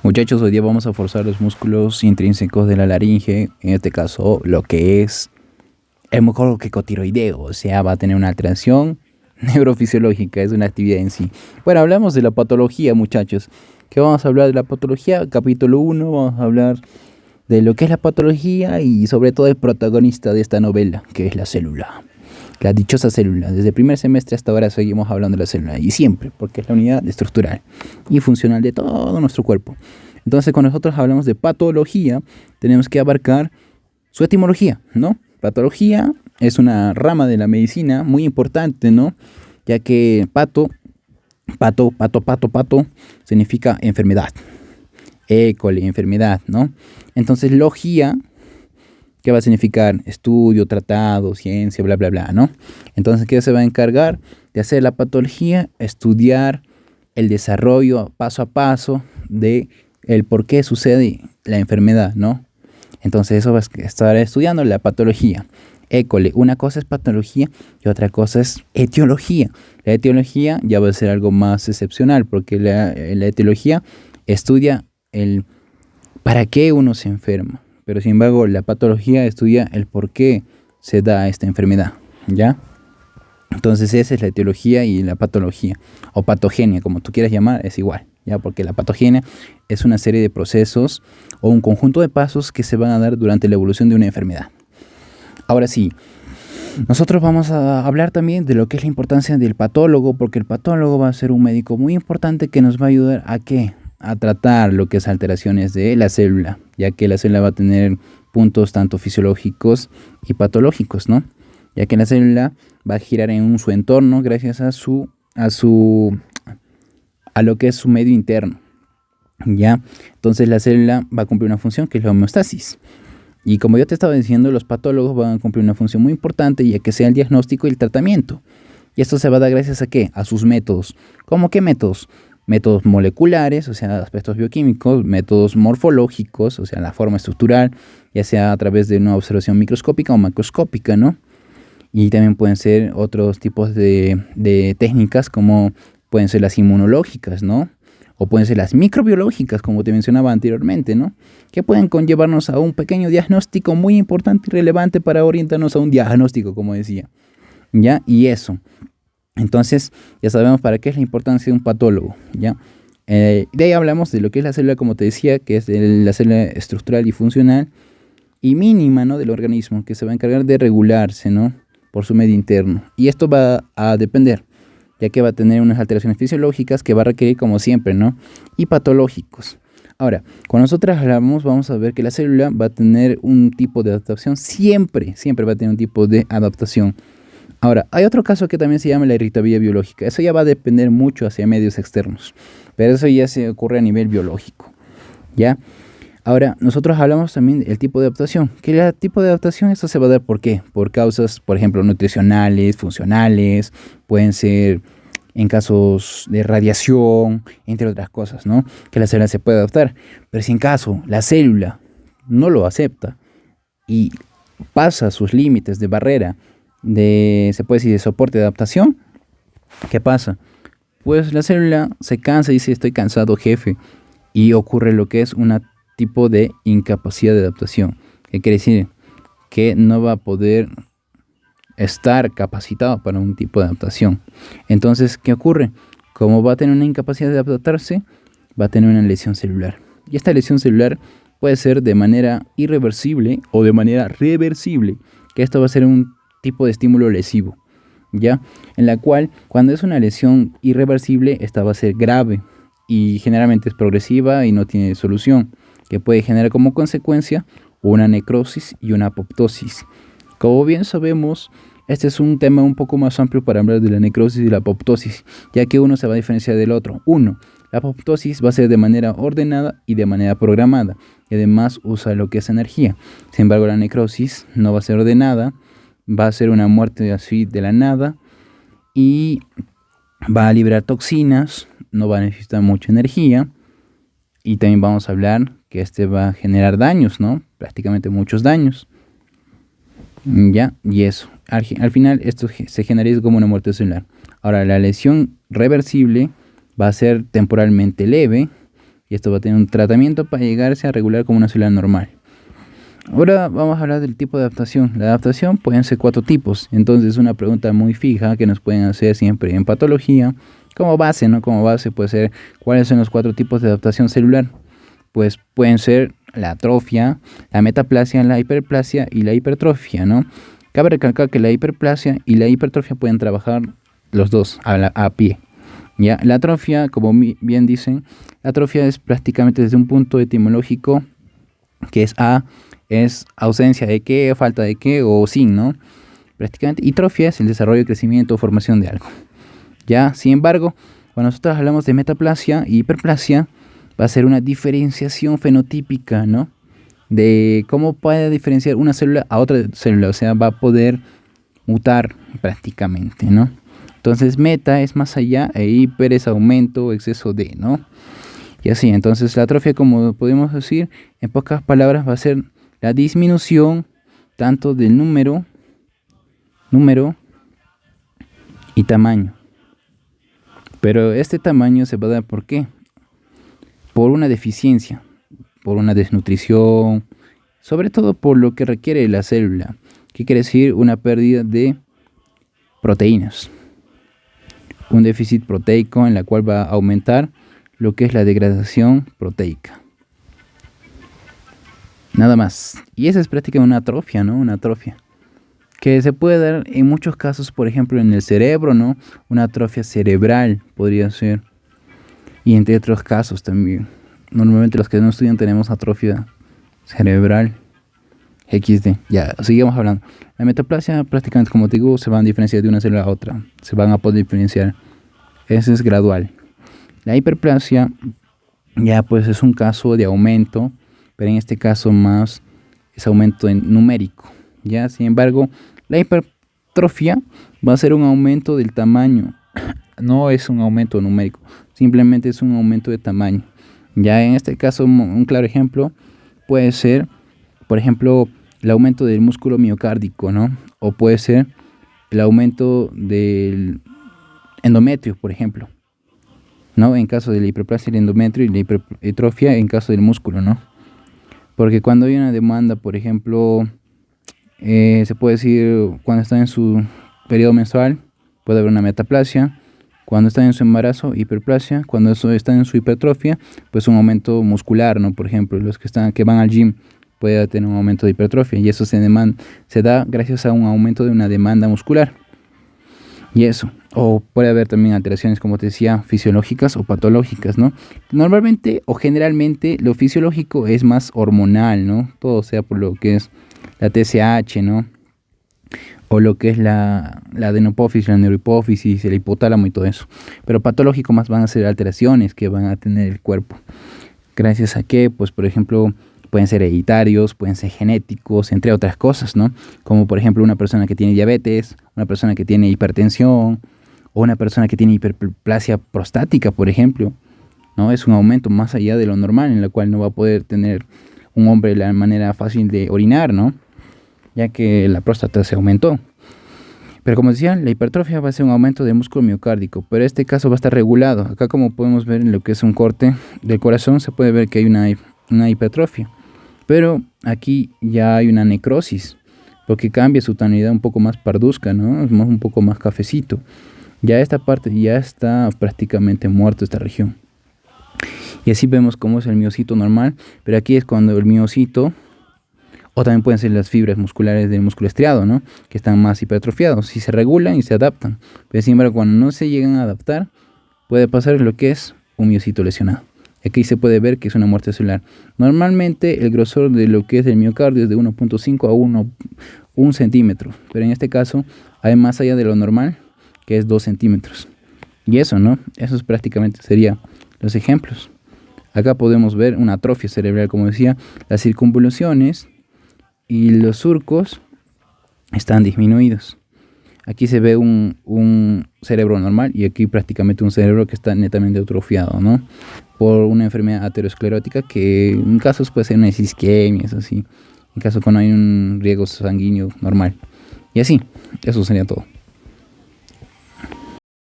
Muchachos, hoy día vamos a forzar los músculos intrínsecos de la laringe, en este caso lo que es el músculo quecotiroideo, o sea, va a tener una alteración neurofisiológica, es una actividad en sí. Bueno, hablamos de la patología, muchachos. ¿Qué vamos a hablar de la patología? Capítulo 1, vamos a hablar de lo que es la patología y sobre todo el protagonista de esta novela, que es la célula. La dichosa célula. Desde el primer semestre hasta ahora seguimos hablando de la célula. Y siempre, porque es la unidad estructural y funcional de todo nuestro cuerpo. Entonces, cuando nosotros hablamos de patología, tenemos que abarcar su etimología, ¿no? Patología es una rama de la medicina muy importante, ¿no? Ya que pato significa enfermedad. École, enfermedad, ¿no? Entonces, logía, ¿qué va a significar? Estudio, tratado, ciencia, bla, bla, bla, ¿no? Entonces, ¿qué se va a encargar de hacer la patología? Estudiar el desarrollo paso a paso de el por qué sucede la enfermedad, ¿no? Entonces, eso va a estar estudiando la patología. École, una cosa es patología y otra cosa es etiología. La etiología ya va a ser algo más excepcional porque la etiología estudia el para qué uno se enferma. Pero sin embargo, la patología estudia el por qué se da esta enfermedad, ¿ya? Entonces esa es la etiología y la patología, o patogenia, como tú quieras llamar, es igual, ¿ya? Porque la patogenia es una serie de procesos o un conjunto de pasos que se van a dar durante la evolución de una enfermedad. Ahora sí, nosotros vamos a hablar también de lo que es la importancia del patólogo, porque el patólogo va a ser un médico muy importante que nos va a ayudar a ¿qué? A tratar lo que es alteraciones de la célula, ya que la célula va a tener puntos tanto fisiológicos y patológicos, ¿no? Ya que la célula va a girar en su entorno gracias a lo que es su medio interno, ¿ya? Entonces la célula va a cumplir una función que es la homeostasis. Y como yo te estaba diciendo, los patólogos van a cumplir una función muy importante, ya que sea el diagnóstico y el tratamiento. Y esto se va a dar gracias a ¿qué? A sus métodos. ¿Cómo qué métodos? Métodos moleculares, o sea, aspectos bioquímicos, métodos morfológicos, o sea, la forma estructural, ya sea a través de una observación microscópica o macroscópica, ¿no? Y también pueden ser otros tipos de técnicas, como pueden ser las inmunológicas, ¿no? O pueden ser las microbiológicas, como te mencionaba anteriormente, ¿no? Que pueden conllevarnos a un pequeño diagnóstico muy importante y relevante para orientarnos a un diagnóstico, como decía, ¿ya? Y eso. Entonces, ya sabemos para qué es la importancia de un patólogo, ¿ya? De ahí hablamos de lo que es la célula, como te decía, que es la célula estructural y funcional y mínima, ¿no? Del organismo, que se va a encargar de regularse, ¿no? Por su medio interno. Y esto va a depender, ya que va a tener unas alteraciones fisiológicas que va a requerir, como siempre, ¿no? Y patológicos. Ahora, cuando nosotros hablamos, vamos a ver que la célula va a tener un tipo de adaptación, siempre va a tener un tipo de adaptación. Ahora, hay otro caso que también se llama la irritabilidad biológica. Eso ya va a depender mucho hacia medios externos, pero eso ya se ocurre a nivel biológico, ¿ya? Ahora, nosotros hablamos también del tipo de adaptación. ¿Qué es el tipo de adaptación? Esto se va a dar ¿por qué? Por causas, por ejemplo, nutricionales, funcionales, pueden ser en casos de radiación, entre otras cosas, ¿no? Que la célula se puede adaptar. Pero si en caso la célula no lo acepta y pasa sus límites de barrera, se puede decir, de soporte de adaptación, ¿qué pasa? Pues la célula se cansa y dice, estoy cansado, jefe, y ocurre lo que es un tipo de incapacidad de adaptación. ¿Qué quiere decir? Que no va a poder estar capacitado para un tipo de adaptación. Entonces, ¿qué ocurre? Como va a tener una incapacidad de adaptarse, va a tener una lesión celular. Y esta lesión celular puede ser de manera irreversible o de manera reversible, que esto va a ser un tipo de estímulo lesivo, ¿ya? En la cual, cuando es una lesión irreversible, esta va a ser grave y generalmente es progresiva y no tiene solución, que puede generar como consecuencia una necrosis y una apoptosis. Como bien sabemos, este es un tema un poco más amplio para hablar de la necrosis y la apoptosis, ya que uno se va a diferenciar del otro. La apoptosis va a ser de manera ordenada y de manera programada, y además usa lo que es energía. Sin embargo, la necrosis no va a ser ordenada, va a ser una muerte así de la nada y va a liberar toxinas, no va a necesitar mucha energía y también vamos a hablar que este va a generar daños, ¿no? Prácticamente muchos daños. ¿Ya? Y eso. Al final esto se generiza como una muerte celular. Ahora, la lesión reversible va a ser temporalmente leve y esto va a tener un tratamiento para llegarse a regular como una célula normal. Ahora vamos a hablar del tipo de adaptación. La adaptación pueden ser 4 tipos, entonces es una pregunta muy fija que nos pueden hacer siempre en patología. Como base, ¿no? Como base puede ser, ¿cuáles son los 4 tipos de adaptación celular? Pues pueden ser la atrofia, la metaplasia, la hiperplasia y la hipertrofia, ¿no? Cabe recalcar que la hiperplasia y la hipertrofia pueden trabajar los dos a pie. ¿Ya? La atrofia, como bien dicen, la atrofia es prácticamente desde un punto etimológico que es ausencia de qué, falta de qué o sin, ¿no? Prácticamente. Y trofia es el desarrollo, crecimiento o formación de algo. ¿Ya? Sin embargo, cuando nosotros hablamos de metaplasia y hiperplasia, va a ser una diferenciación fenotípica, ¿no? De cómo puede diferenciar una célula a otra célula, o sea, va a poder mutar prácticamente, ¿no? Entonces, meta es más allá e hiper es aumento o exceso de, ¿no? Y así, entonces la atrofia, como podemos decir, en pocas palabras va a ser la disminución tanto del número y tamaño. Pero este tamaño se va a dar ¿por qué? Por una deficiencia, por una desnutrición, sobre todo por lo que requiere la célula. ¿Qué quiere decir? Una pérdida de proteínas. Un déficit proteico en la cual va a aumentar lo que es la degradación proteica. Nada más. Y esa es prácticamente una atrofia, ¿no? Una atrofia. Que se puede dar en muchos casos, por ejemplo, en el cerebro, ¿no? Una atrofia cerebral podría ser. Y entre otros casos también. Normalmente los que no estudian tenemos atrofia cerebral. XD. Ya, seguimos hablando. La metaplasia prácticamente, como te digo, se van a diferenciar de una célula a otra. Se van a poder diferenciar. Eso es gradual. La hiperplasia ya pues es un caso de aumento, pero en este caso más es aumento numérico. Ya, sin embargo, la hipertrofia va a ser un aumento del tamaño. No es un aumento numérico, simplemente es un aumento de tamaño. Ya en este caso, un claro ejemplo puede ser, por ejemplo, el aumento del músculo miocárdico, ¿no? O puede ser el aumento del endometrio, por ejemplo, ¿no? En caso de la hiperplasia del endometrio y la hipertrofia en caso del músculo, ¿no? Porque cuando hay una demanda, por ejemplo, se puede decir cuando está en su periodo menstrual, puede haber una metaplasia. Cuando está en su embarazo, hiperplasia. Cuando está en su hipertrofia, pues un aumento muscular, ¿no? Por ejemplo, los que van al gym puede tener un aumento de hipertrofia y eso se da gracias a un aumento de una demanda muscular. Y eso, o puede haber también alteraciones, como te decía, fisiológicas o patológicas, ¿no? Normalmente o generalmente lo fisiológico es más hormonal, ¿no? Todo sea por lo que es la TSH, ¿no? O lo que es la adenopófisis, la neurohipófisis, el hipotálamo y todo eso. Pero patológico más van a ser alteraciones que van a tener el cuerpo. Gracias a que, pues por ejemplo, pueden ser hereditarios, pueden ser genéticos, entre otras cosas, ¿no? Como por ejemplo una persona que tiene diabetes, una persona que tiene hipertensión, o una persona que tiene hiperplasia prostática, por ejemplo, ¿no? Es un aumento más allá de lo normal, en la cual no va a poder tener un hombre la manera fácil de orinar, ¿no? Ya que la próstata se aumentó. Pero como decía, la hipertrofia va a ser un aumento del músculo miocárdico, pero este caso va a estar regulado. Acá, como podemos ver en lo que es un corte del corazón, se puede ver que hay una hipertrofia. Pero aquí ya hay una necrosis, porque cambia su tonalidad un poco más parduzca, ¿no? Es un poco más cafecito. Ya esta parte ya está prácticamente muerto, esta región. Y así vemos cómo es el miocito normal, pero aquí es cuando el miocito, o también pueden ser las fibras musculares del músculo estriado, ¿no? Que están más hipertrofiados y se regulan y se adaptan. Pero sin embargo, cuando no se llegan a adaptar, puede pasar lo que es un miocito lesionado. Aquí se puede ver que es una muerte celular. Normalmente el grosor de lo que es el miocardio es de 1.5 a 1 centímetro, pero en este caso hay más allá de lo normal, que es 2 centímetros. Y eso, ¿no? Esos prácticamente serían los ejemplos. Acá podemos ver una atrofia cerebral, como decía, las circunvoluciones y los surcos están disminuidos. Aquí se ve un cerebro normal y aquí prácticamente un cerebro que está netamente atrofiado, ¿no? Por una enfermedad aterosclerótica que en casos puede ser una isquemia, así. En caso cuando hay un riego sanguíneo normal. Y así, eso sería todo.